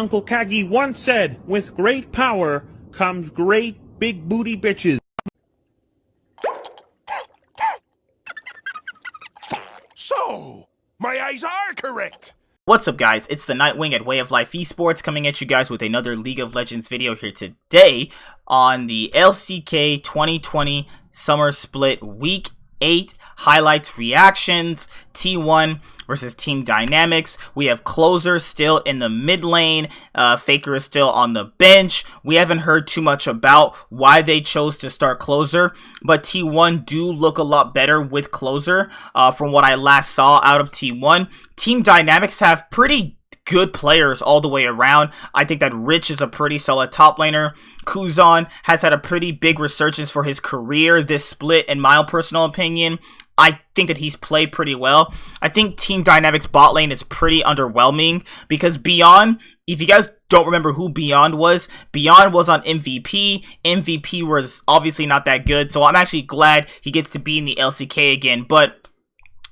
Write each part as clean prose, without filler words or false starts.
Uncle Kagi once said, with great power comes great big booty bitches. So, my eyes are correct. What's up, guys? It's the Nightwing at Way of Life Esports coming at you guys with another League of Legends video here today on the LCK 2020 Summer Split Week 8 highlights, reactions, T1 versus Team Dynamics. We have Closer still in the mid lane. Faker is still on the bench. We haven't heard too much about why they chose to start Closer, but T1 do look a lot better with Closer from what I last saw out of T1. Team Dynamics have pretty good players all the way around. I think that Rich is a pretty solid top laner. Kuzan has had a pretty big resurgence for his career this split, in my personal opinion. I think that he's played pretty well. I think Team Dynamics bot lane is pretty underwhelming because Beyond, if you guys don't remember who Beyond was on MVP. MVP was obviously not that good, so I'm actually glad he gets to be in the LCK again, but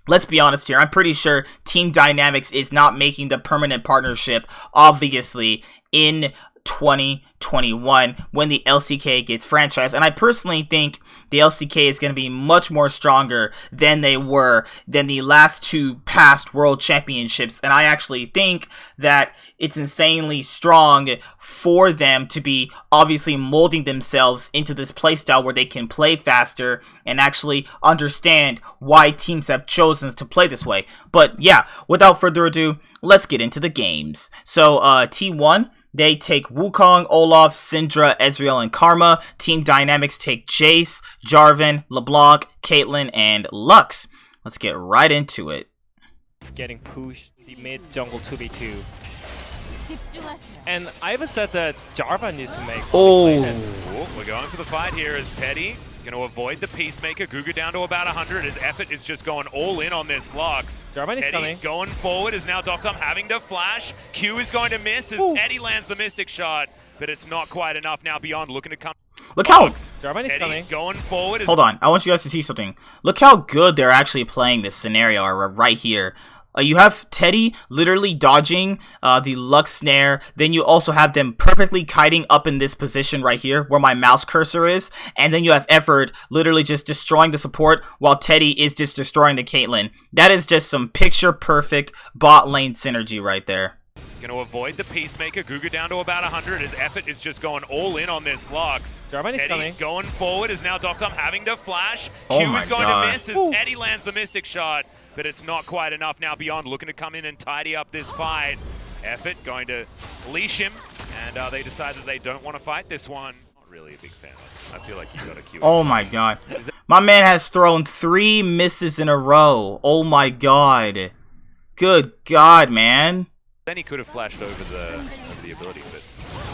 let's be honest here. I'm pretty sure Team Dynamics is not making the permanent partnership, obviously, in 2021 when the LCK gets franchised. And I personally think the LCK is going to be much more stronger than they were than the last two past world championships. And I actually think that it's insanely strong for them to be obviously molding themselves into this playstyle where they can play faster and actually understand why teams have chosen to play this way. But yeah, without further ado, let's get into the games. So T1, they take Wukong, Olaf, Syndra, Ezreal, and Karma. Team Dynamics take Jace, Jarvan, LeBlanc, Caitlyn, and Lux. Let's get right into it. Getting pushed the mid jungle 2v2. And I even said that Jarvan needs to make. We're going for the fight here as Teddy going to avoid the Peacemaker. Guga down to about 100. His effort is just going all in on this Lux. Jarvan is Teddy coming. Going forward is now Doctor having to flash. Q is going to miss as Teddy lands the Mystic shot, but it's not quite enough now. Beyond looking to come. Look how Jarvan is Teddy coming. Going forward. Hold on, I want you guys to see something. Look how good they're actually playing this scenario right here. You have Teddy literally dodging the Lux snare. Then you also have them perfectly kiting up in this position right here where my mouse cursor is. And then you have Effort literally just destroying the support while Teddy is just destroying the Caitlyn. That is just some picture perfect bot lane synergy right there. Going to avoid the Peacemaker. Guga down to about 100. His effort is just going all in on this Lux. Jarvan is Teddy coming. Going forward is now Doctor having to flash. Oh Q my is going God. to miss as Teddy lands the Mystic shot, but it's not quite enough now. Beyond looking to come in and tidy up this fight. Effort going to leash him, and they decide that they don't want to fight this one. Not really a big fan of it. I feel like you got a Q. Oh my God. My man has thrown 3 misses in a row. Oh my God. Good God, man. Then he could have flashed over the ability, but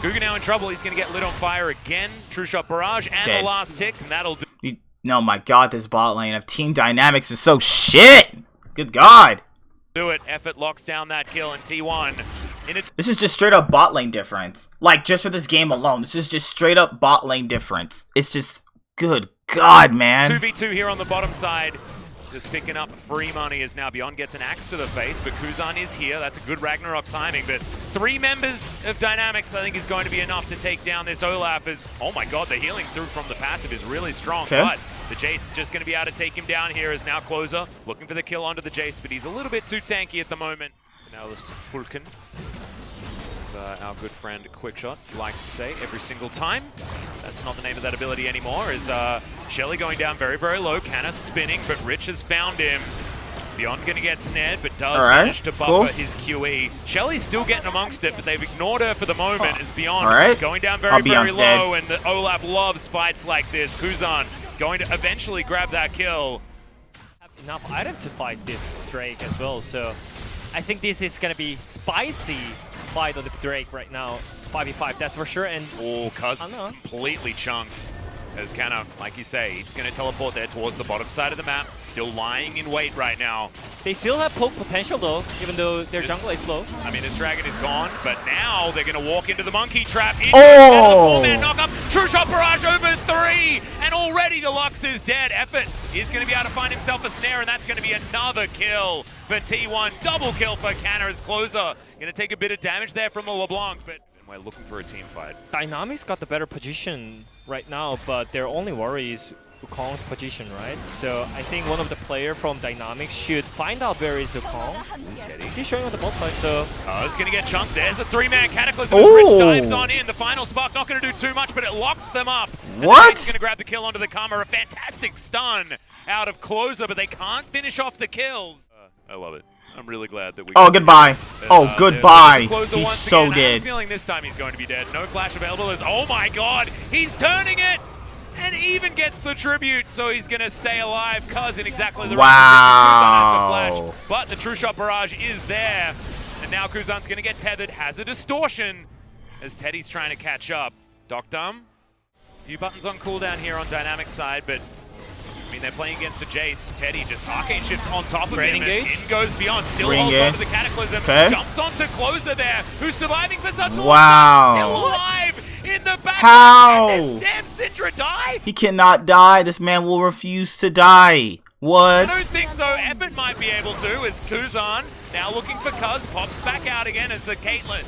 Guga now in trouble. He's going to get lit on fire again. True Shot Barrage and Dead. the last tick, and that'll do. No, my God, this bot lane of Team Dynamics is so shit. Good God. Do it. Effort locks down that kill in T1. This is just straight up bot lane difference. Like, just for this game alone, this is just straight up bot lane difference. It's just, good God, man. 2v2 here on the bottom side. Just picking up free money as now Beyond gets an axe to the face, but Kuzan is here. That's a good Ragnarok timing, but 3 members of Dynamics I think is going to be enough to take down this Olaf as, oh my God, the healing through from the passive is really strong, but the Jace is just going to be able to take him down here as now Closer looking for the kill onto the Jace, but he's a little bit too tanky at the moment. Now this Fulken, as our good friend Quickshot likes to say every single time. That's not the name of that ability anymore, is Shelly going down very, very low, Canna spinning, but Rich has found him. Beyond going to get snared, but does manage to buffer his QE. Shelly's still getting amongst it, but they've ignored her for the moment as Beyond going down very, very low, and the Olaf loves fights like this. Kuzan going to eventually grab that kill. Enough item to fight this Drake as well, so I think this is going to be spicy fight on the Drake right now. 5v5, that's for sure. And Cuz completely chunked. As kind of, like you say, he's going to teleport there towards the bottom side of the map. Still lying in wait right now. They still have poke potential though, even though their jungle is slow. I mean, this dragon is gone, but now they're going to walk into the monkey trap. Oh! Four-man knock-up. True Shot Barrage over 3, and already the Lux Dynamics is dead. Effort is going to be able to find himself a snare, and that's going to be another kill for T1. Double kill for Canna as Closer. Going to take a bit of damage there from the LeBlanc, but we're looking for a team fight. Dynamics got the better position right now, but their only worry is Wukong's position, right? So I think one of the players from Dynamics should find out where is Wukong. Teddy. He's showing on the bot side, so... Oh, it's going to get chunked. There's the three-man Cataclysm as Rich dives on in. The final spark not going to do too much, but it locks them up. What? He's going to grab the kill onto the Karma. A fantastic stun out of Closer, but they can't finish off the kills. I love it. I'm really glad that we... Oh, goodbye. Oh, goodbye. Closer He's once so again. I have dead. a feeling this time he's going to be dead. No flash available as... Oh my god! He's turning it! And even gets the tribute, so he's going to stay alive, cuz in exactly the right position. Kuzan has the flash, but the True Shot Barrage is there. And now Kuzan's going to get tethered, has a distortion, as Teddy's trying to catch up. Docdom, a few buttons on cooldown here on Dynamic's side, but I mean, they're playing against a Jace. Teddy just Arcane shifts on top of him, and in goes Beyond. Still holds on to the Cataclysm. Jumps onto Closer there, who's surviving for such a long time. Still alive in the back. How? Can this damn Syndra die? He cannot die. This man will refuse to die. What? I don't think so. Effort might be able to, as Kuzan now looking for Cuz. Pops back out again as the Caitlyn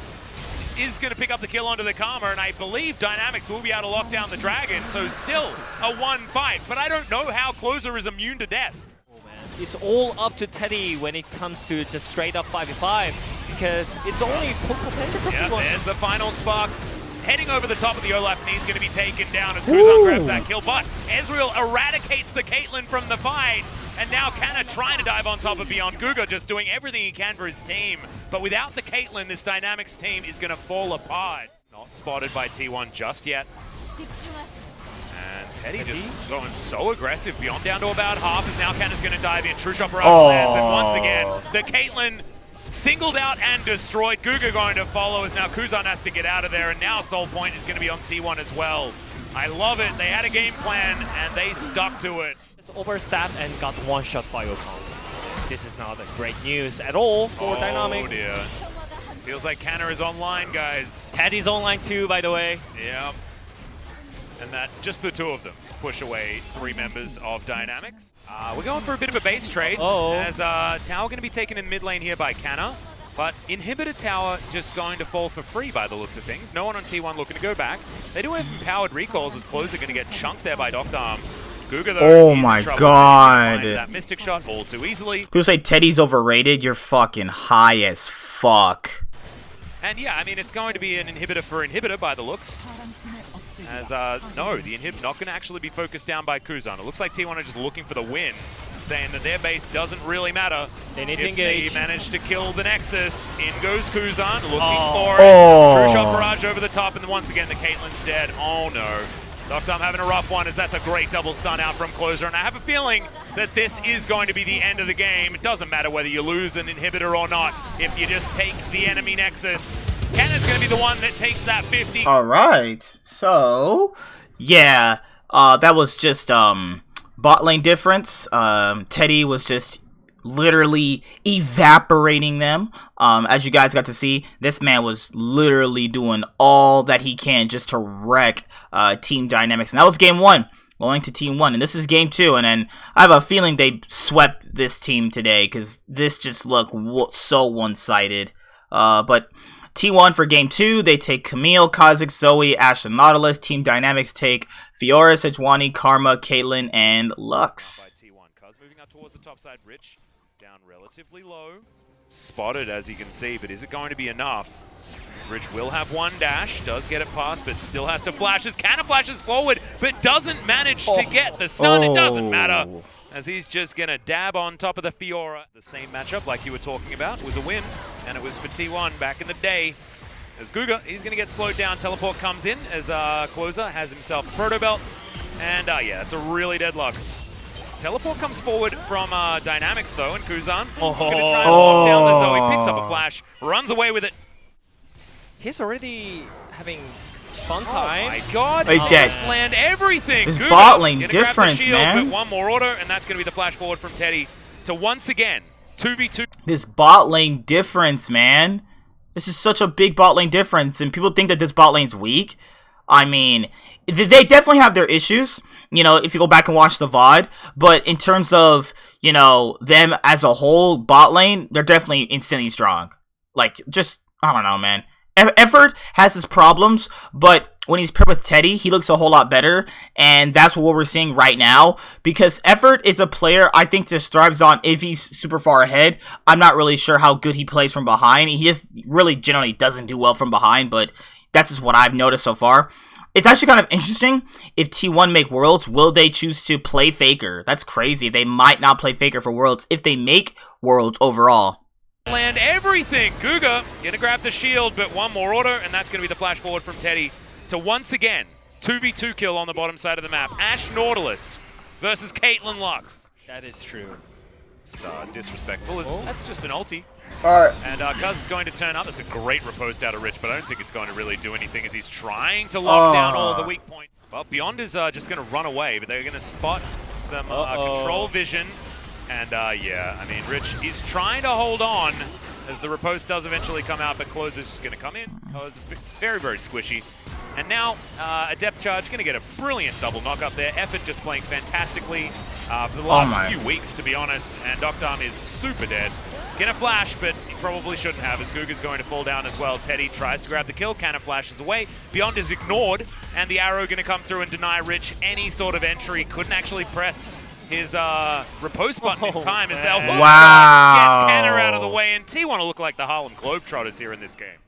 is going to pick up the kill onto the Karma, and I believe Dynamics will be able to lock down the Dragon, so still a one fight, but I don't know how Closer is immune to death. It's all up to Teddy when it comes to just straight up 5v5, because it's only potential for Yeah, T1. there's the final spark. Heading over the top of the Olaf, and he's going to be taken down as Kuzan grabs that kill, but Ezreal eradicates the Caitlyn from the fight, and now Canna trying to dive on top of Beyond. Guga just doing everything he can for his team, but without the Caitlyn, this Dynamics team is going to fall apart. Not spotted by T1 just yet. And Teddy just going so aggressive. Beyond down to about half, as now Canna's going to dive in. True Shot Barrage lands, and once again, the Caitlyn singled out and destroyed. Guga going to follow as now Kuzan has to get out of there, and now Soul Point is going to be on T1 as well. I love it. They had a game plan, and they stuck to it. Just overstaffed and got one shot by Wukong. This is not a great news at all for Dynamics. Oh dear. Feels like Canna is online, guys. Teddy's online too, by the way. Yeah. And that, just the two of them, push away three members of Dynamics. We're going for a bit of a base trade, as Tower going to be taken in mid lane here by Canna, but Inhibitor Tower just going to fall for free by the looks of things. No one on T1 looking to go back. They do have empowered recalls, as Closer going to get chunked there by Docdarm. Guga, though, Oh my god. That Mystic Shot all too easily. People say Teddy's overrated. You're fucking high as fuck. And yeah, I mean, it's going to be an inhibitor for inhibitor by the looks. As, no, the inhib not going to actually be focused down by Kuzan. It looks like T1 are just looking for the win, saying that their base doesn't really matter. They need to engage. They manage to kill the Nexus. In goes Kuzan, looking for it. True Shot Barrage over the top, and once again, the Caitlyn's dead. Oh no. Docdom having a rough one, as that's a great double stun out from Closer, and I have a feeling that this is going to be the end of the game. It doesn't matter whether you lose an inhibitor or not. If you just take the enemy Nexus, Canna's going to be the one that takes that 50. Alright, so, yeah, that was just, bot lane difference. Teddy was just literally evaporating them. As you guys got to see, this man was literally doing all that he can just to wreck Team Dynamics. And that was game one, going to team one. And this is game two. And then I have a feeling they swept this team today, because this just looked so one-sided. But T1 for game two, they take Camille, Kha'Zix, Zoe, Ashe, and Nautilus. Team Dynamics take Fiora, Sejuani, Karma, Caitlyn, and Lux. By T1. Cuz moving out towards the top side. Rich down relatively low. Spotted, as you can see, but is it going to be enough? Rich will have one dash, does get it past, but still has to flash. As Canna flashes forward, but doesn't manage to get the stun. It doesn't matter, as he's just going to dab on top of the Fiora. The same matchup, like you were talking about, was a win, and it was for T1 back in the day. As Guga, he's going to get slowed down. Teleport comes in, as Closer has himself a Proto Belt, and yeah, it's a really dead Lux. Teleport comes forward from Dynamics, though, and Kuzan going to try and lock down the Zoe, picks up a flash, runs away with it. He's already having fun time. Oh my god, he's dead. Just land everything. His Guga bot lane gonna grab the difference, shield, man. But one more order, and that's going to be the flash forward from Teddy to once again 2v2. This bot lane difference, man. This is such a big bot lane difference, and people think that this bot lane's weak. I mean, they definitely have their issues, you know, if you go back and watch the VOD, but in terms of, you know, them as a whole, bot lane, they're definitely insanely strong. Like, just, I don't know, man. Effort has his problems, but when he's paired with Teddy, he looks a whole lot better, and that's what we're seeing right now, because Effort is a player I think just thrives on if he's super far ahead. I'm not really sure how good he plays from behind. He just really generally doesn't do well from behind, but that's just what I've noticed so far. It's actually kind of interesting. If T1 make Worlds, will they choose to play Faker? That's crazy. They might not play Faker for Worlds if they make Worlds overall. Land everything. Guga gonna grab the shield, but one more auto, and that's gonna be the flash forward from Teddy to once again 2v2 kill on the bottom side of the map. Ashe Nautilus versus Caitlyn Lux. That is true. It's disrespectful. That's just an ulti. Alright. And Cuz is going to turn up. That's a great riposte out of Rich, but I don't think it's going to really do anything as he's trying to lock down all the weak points. Well, Beyond is just going to run away, but they're going to spot some control vision. And yeah, I mean, Rich is trying to hold on as the riposte does eventually come out, but Closer's just going to come in. Oh, it's very, very squishy. And now, a depth charge, going to get a brilliant double knock up there. Effort just playing fantastically for the last few weeks, to be honest. And Doctarm is super dead. Gonna flash, but he probably shouldn't have, as Guga's going to fall down as well. Teddy tries to grab the kill, Canna flashes away. Beyond is ignored, and the arrow gonna come through and deny Rich any sort of entry. Couldn't actually press his riposte button in time as they'll gets Canna out of the way, and T1 will look like the Harlem Globetrotters here in this game.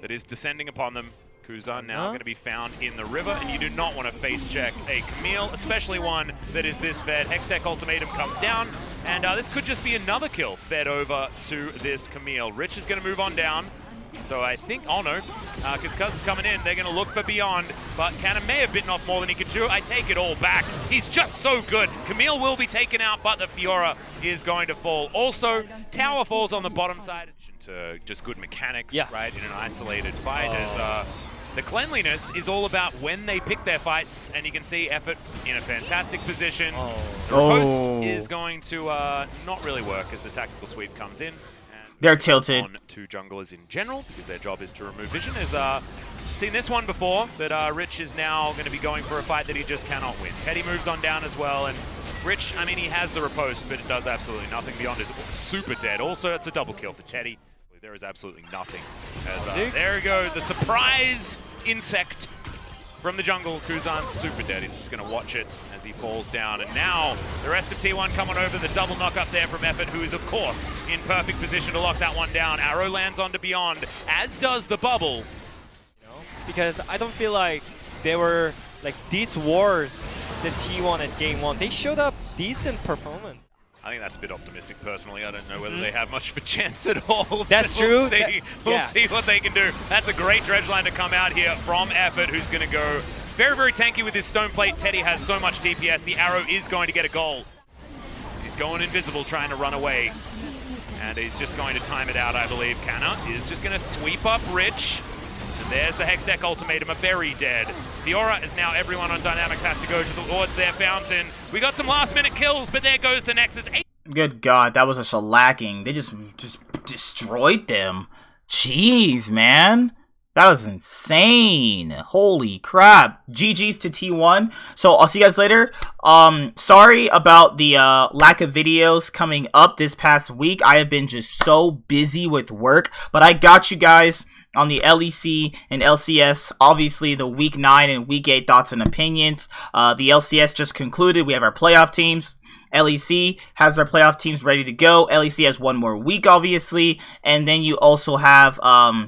That is descending upon them. Kuzan now going to be found in the river, and you do not want to face check a Camille, especially one that is this fed. Hextech Ultimatum comes down, and this could just be another kill fed over to this Camille. Rich is going to move on down, so I think, oh no, because Cuz is coming in, they're going to look for Beyond, but Canna may have bitten off more than he could chew. I take it all back. He's just so good. Camille will be taken out, but the Fiora is going to fall. Also, Tower falls on the bottom side. To just good mechanics, right, in an isolated fight, as the cleanliness is all about when they pick their fights, and you can see Effort in a fantastic position. The riposte is going to not really work as the tactical sweep comes in. And they're tilted. On to junglers in general, because their job is to remove vision. As seen this one before, that Rich is now going to be going for a fight that he just cannot win. Teddy moves on down as well, and Rich, I mean, he has the riposte, but it does absolutely nothing. Beyond is super dead. Also, it's a double kill for Teddy. There is absolutely nothing. As, there we go, the surprise insect from the jungle. Kuzan's super dead. He's just going to watch it as he falls down. And now the rest of T1 coming over. The double knock up there from Effort, who is, of course, in perfect position to lock that one down. Arrow lands onto Beyond, as does the bubble. Because I don't feel like they were, like, these wars, the T1 at game 1, they showed up decent performance. I think that's a bit optimistic, personally. I don't know whether they have much of a chance at all. That's true. We'll see what they can do. That's a great dredge line to come out here from Effort, who's going to go very, very tanky with his stone plate. Teddy has so much DPS. The arrow is going to get a goal. He's going invisible, trying to run away. And he's just going to time it out, I believe. Canna is just going to sweep up Rich. And there's the Hextech Ultimatum, a very dead. Fiora is now everyone on Dynamics has to go towards their fountain. We got some last minute kills, but there goes the Nexus. Good God, that was a shellacking. They just destroyed them. Jeez, man. That was insane. Holy crap. GG's to T1. So I'll see you guys later. Sorry about the lack of videos coming up this past week. I have been just so busy with work, but I got you guys on the LEC and LCS, obviously the Week 9 and Week 8 thoughts and opinions. The LCS just concluded. We have our playoff teams. LEC has their playoff teams ready to go. LEC has one more week, obviously. And then you also have,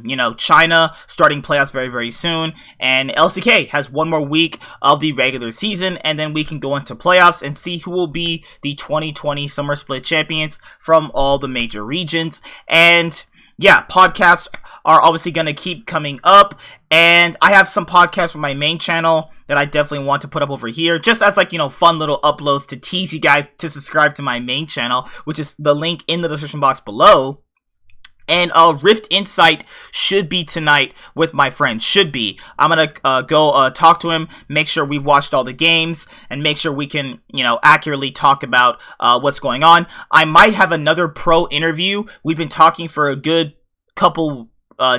you know, China starting playoffs very, very soon. And LCK has one more week of the regular season. And then we can go into playoffs and see who will be the 2020 Summer Split champions from all the major regions. And yeah, podcasts are obviously going to keep coming up, and I have some podcasts from my main channel that I definitely want to put up over here, just as, like, you know, fun little uploads to tease you guys to subscribe to my main channel, which is the link in the description box below. And Rift Insight should be tonight with my friend. Should be. I'm gonna go talk to him, make sure we've watched all the games, and make sure we can, you know, accurately talk about what's going on. I might have another pro interview. We've been talking for a good couple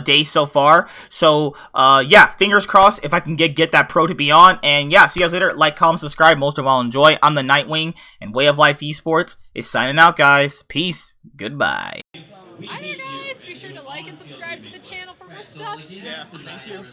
days so far. So yeah, fingers crossed if I can get that pro to be on. And yeah, see you guys later. Like, comment, subscribe. Most of all, enjoy. I'm the Nightwing, and Way of Life Esports is signing out, guys. Peace. Goodbye. Hi there, guys. Be sure to like and subscribe to the channel for more stuff. Yeah, thank you.